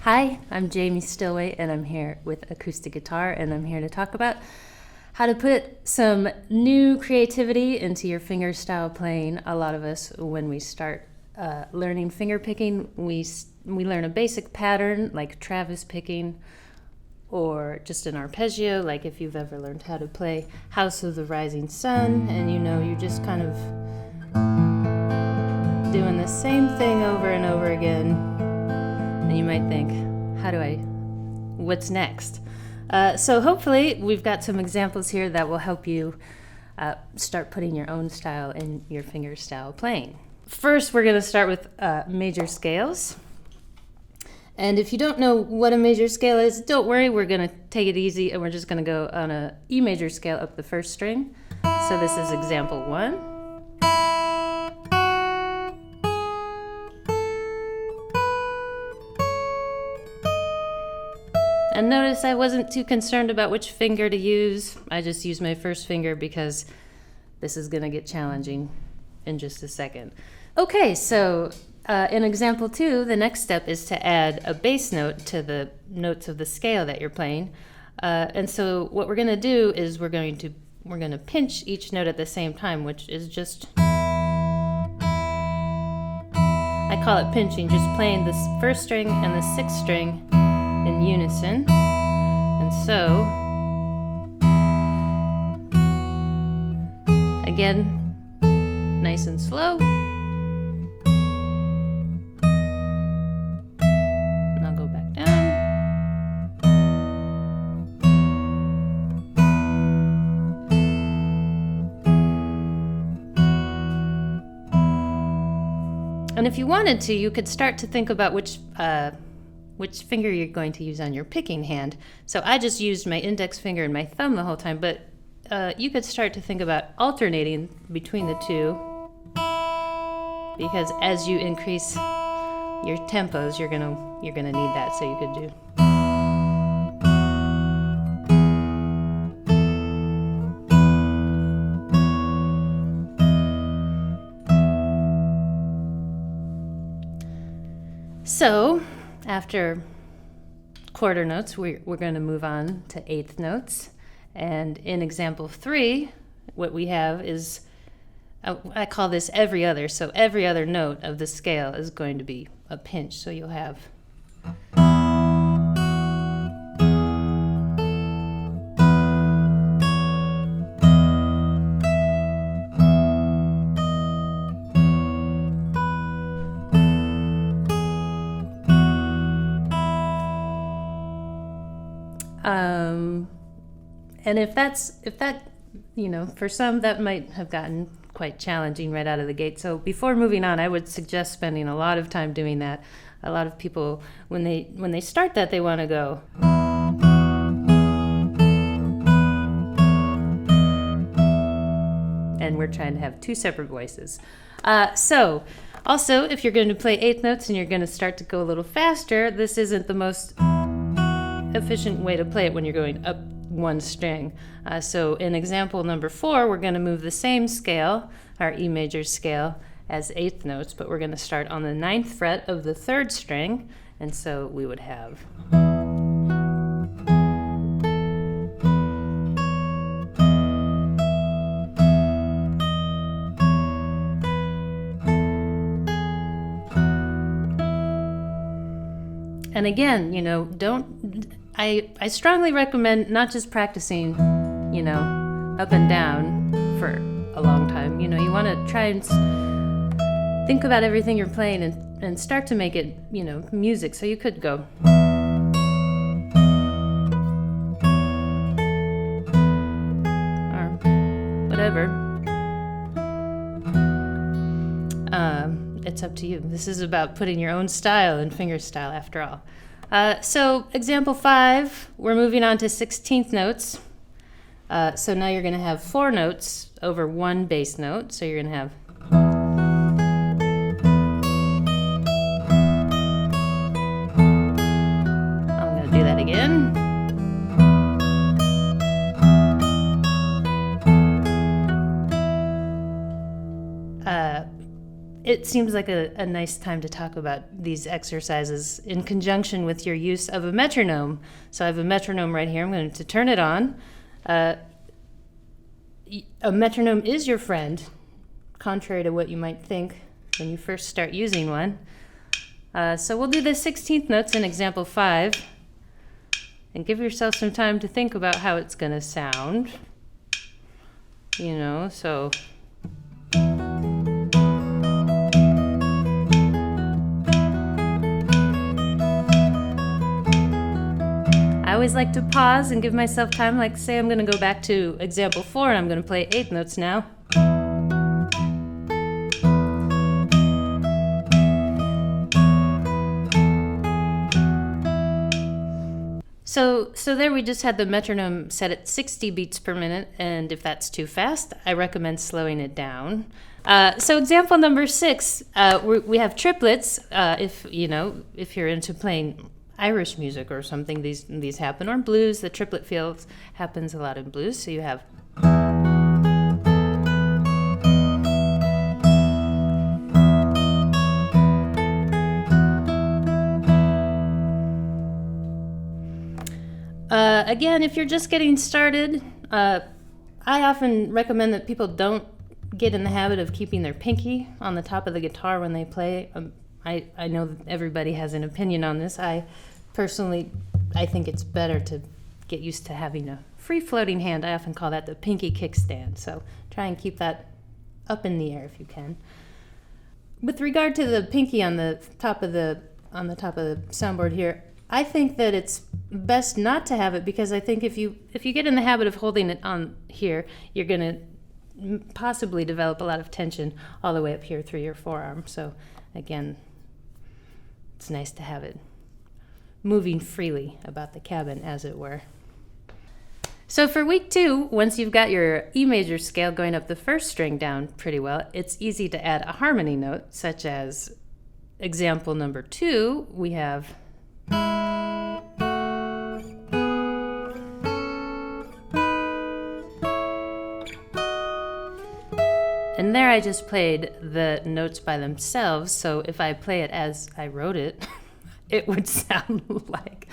Hi, I'm Jamie Stillway, and I'm here with acoustic guitar, and I'm here to talk about how to put some new creativity into your fingerstyle playing. A lot of us, when we start learning finger picking, we learn a basic pattern like Travis picking, or just an arpeggio, like if you've ever learned how to play House of the Rising Sun, and you're just kind of doing the same thing over and over again. And you might think, what's next? So hopefully we've got some examples here that will help you start putting your own style in your fingerstyle playing. First, we're going to start with major scales. And if you don't know what a major scale is, don't worry, we're going to take it easy and we're just going to go on a E major scale up the first string. So this is example 1. And notice I wasn't too concerned about which finger to use. I just used my first finger because this is going to get challenging in just a second. Okay, so in example 2, the next step is to add a bass note to the notes of the scale that you're playing. And so what we're going to do is we're going to pinch each note at the same time, which is just, I call it pinching, just playing this first string and the 6th string in unison. And so, again, nice and slow. And I'll go back down. And if you wanted to, you could start to think about which finger you're going to use on your picking hand. So I just used my index finger and my thumb the whole time, but you could start to think about alternating between the two, because as you increase your tempos, you're gonna need that. So you could do. So after quarter notes, we're going to move on to 8th notes. And in example 3, what we have is, I call this every other. So every other note of the scale is going to be a pinch. So you'll have and if that, for some that might have gotten quite challenging right out of the gate. So before moving on, I would suggest spending a lot of time doing that. A lot of people, when they start that, they want to go. And we're trying to have 2 separate voices. So also, if you're going to play 8th notes and you're going to start to go a little faster, this isn't the most efficient way to play it when you're going up 1 string. So in example number 4, we're going to move the same scale, our E major scale, as 8th notes, but we're going to start on the 9th fret of the 3rd string, and so we would have. And again, I strongly recommend not just practicing, up and down for a long time. You want to try and think about everything you're playing and start to make it, music. So you could go. Or whatever. It's up to you. This is about putting your own style in fingerstyle after all. So example 5, we're moving on to 16th notes. So now you're going to have 4 notes over 1 bass note. So you're going to have. I'm going to do that again. it seems like a nice time to talk about these exercises in conjunction with your use of a metronome. So I have a metronome right here. I'm going to turn it on. A metronome is your friend, contrary to what you might think when you first start using one. So we'll do the 16th notes in example 5, and give yourself some time to think about how it's going to sound. So... I always like to pause and give myself time, like say I'm going to go back to example 4 and I'm going to play 8 notes now. So there we just had the metronome set at 60 beats per minute, and if that's too fast, I recommend slowing it down. So example number 6, we have triplets. If you're into playing Irish music or something, these happen, or blues. The triplet field happens a lot in blues. So you have again, if you're just getting started, I often recommend that people don't get in the habit of keeping their pinky on the top of the guitar when they play. I know that everybody has an opinion on this. Personally, I think it's better to get used to having a free-floating hand. I often call that the Pinkie Kickstand. So try and keep that up in the air if you can. With regard to the pinky on the top of the soundboard here, I think that it's best not to have it, because I think if you get in the habit of holding it on here, you're going to possibly develop a lot of tension all the way up here through your forearm. So again, it's nice to have it moving freely about the cabin, as it were. So for week 2, once you've got your E major scale going up the first string down pretty well, it's easy to add a harmony note, such as example number 2, we have... And there I just played the notes by themselves, so if I play it as I wrote it, it would sound like...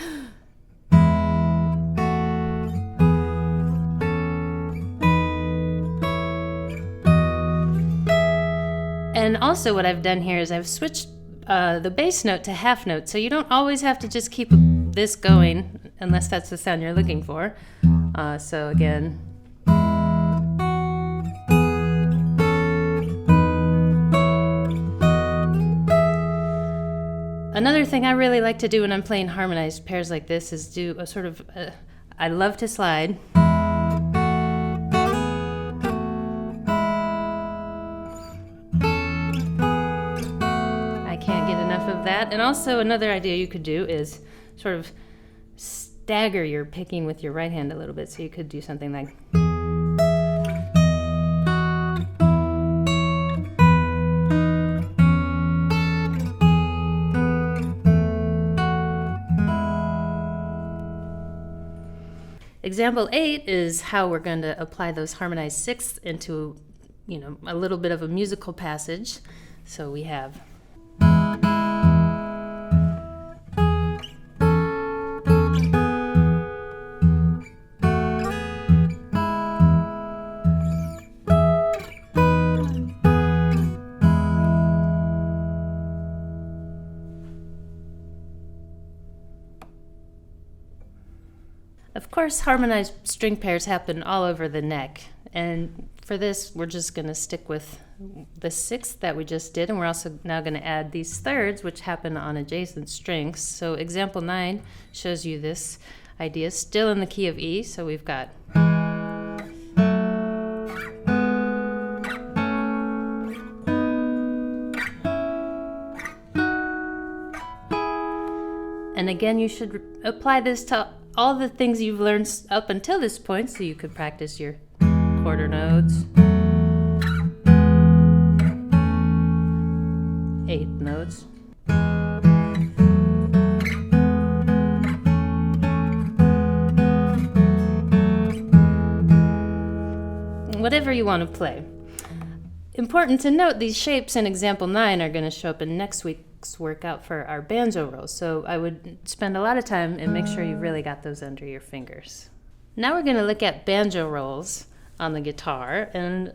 And also what I've done here is I've switched the bass note to half note, so you don't always have to just keep this going unless that's the sound you're looking for. So again... Another thing I really like to do when I'm playing harmonized pairs like this is do a sort of, I love to slide. I can't get enough of that. And also another idea you could do is sort of stagger your picking with your right hand a little bit. So you could do something like... Example 8 is how we're going to apply those harmonized sixths into, a little bit of a musical passage. So we have... Of course, harmonized string pairs happen all over the neck, and for this we're just going to stick with the sixth that we just did, and we're also now going to add these thirds, which happen on adjacent strings. So example 9 shows you this idea still in the key of E, so we've got... And again, you should apply this to all the things you've learned up until this point, so you could practice your quarter notes, eighth notes, whatever you want to play. important to note, these shapes in example 9 are going to show up in next week's workout for our banjo rolls. So I would spend a lot of time and make sure you really got those under your fingers. Now we're going to look at banjo rolls on the guitar, and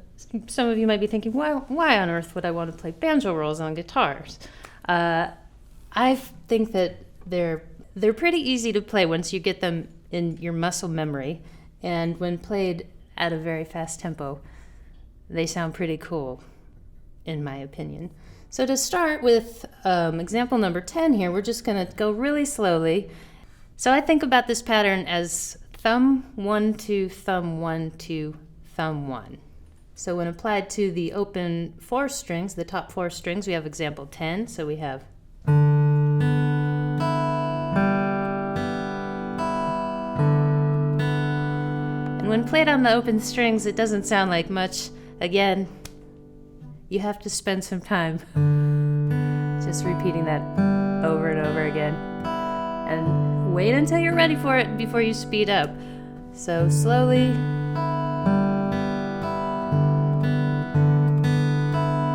some of you might be thinking, why on earth would I want to play banjo rolls on guitars? I think that they're pretty easy to play once you get them in your muscle memory, and when played at a very fast tempo, they sound pretty cool, in my opinion. So to start with example number 10 here, we're just going to go really slowly. So I think about this pattern as thumb 1 2 thumb 1 2 thumb 1. So when applied to the open 4 strings, the top 4 strings, we have example 10. So we have, and when played on the open strings, it doesn't sound like much. Again, you have to spend some time just repeating that over and over again. And wait until you're ready for it before you speed up. So slowly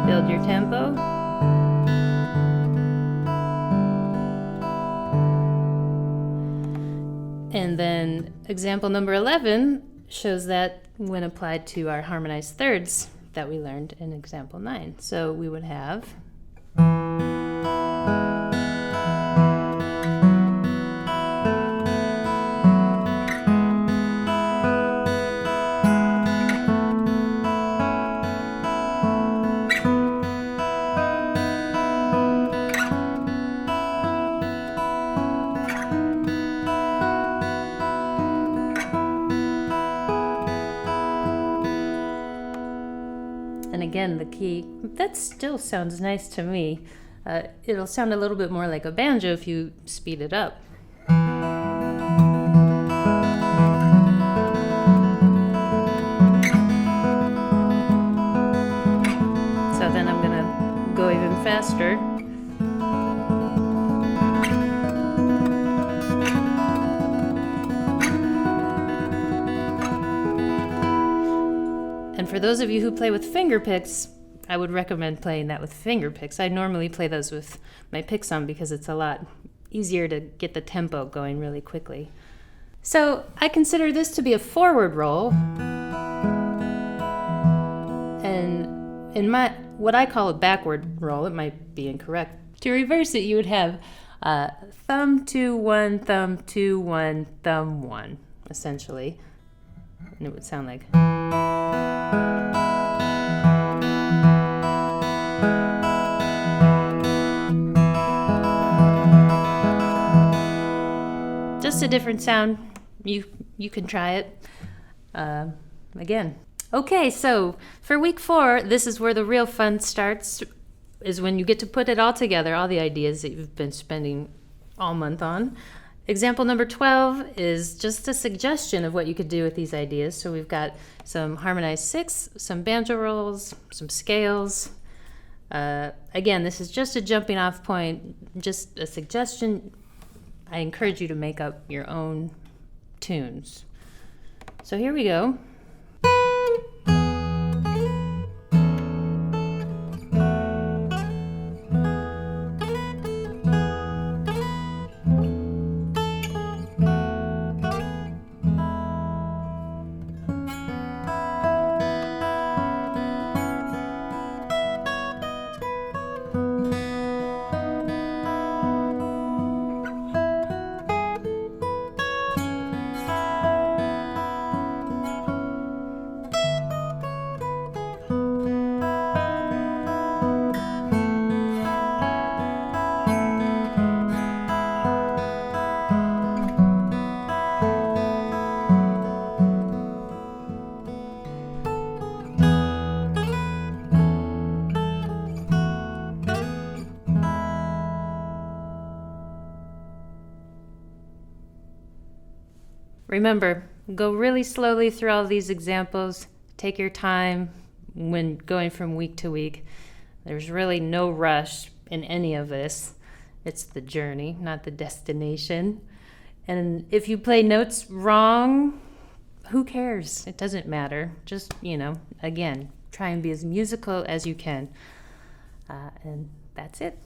build your tempo. And then example number 11 shows that when applied to our harmonized thirds that we learned in example 9. So we would have, and again, the key, that still sounds nice to me. It'll sound a little bit more like a banjo if you speed it up. So then I'm gonna go even faster. And for those of you who play with finger picks, I would recommend playing that with finger picks. I normally play those with my picks on because it's a lot easier to get the tempo going really quickly. So I consider this to be a forward roll. And in what I call a backward roll, it might be incorrect. To reverse it, you would have thumb 2 1, thumb 2 1, thumb 1, essentially. And it would sound like, just a different sound. You can try it again. Okay, so for week 4, this is where the real fun starts, is when you get to put it all together, all the ideas that you've been spending all month on. Example number 12 is just a suggestion of what you could do with these ideas. So we've got some harmonized 6, some banjo rolls, some scales. Again, this is just a jumping off point, just a suggestion. I encourage you to make up your own tunes. So here we go. Remember, go really slowly through all these examples. Take your time when going from week to week. There's really no rush in any of this. It's the journey, not the destination. And if you play notes wrong, who cares? It doesn't matter. Just, again, try and be as musical as you can. And that's it.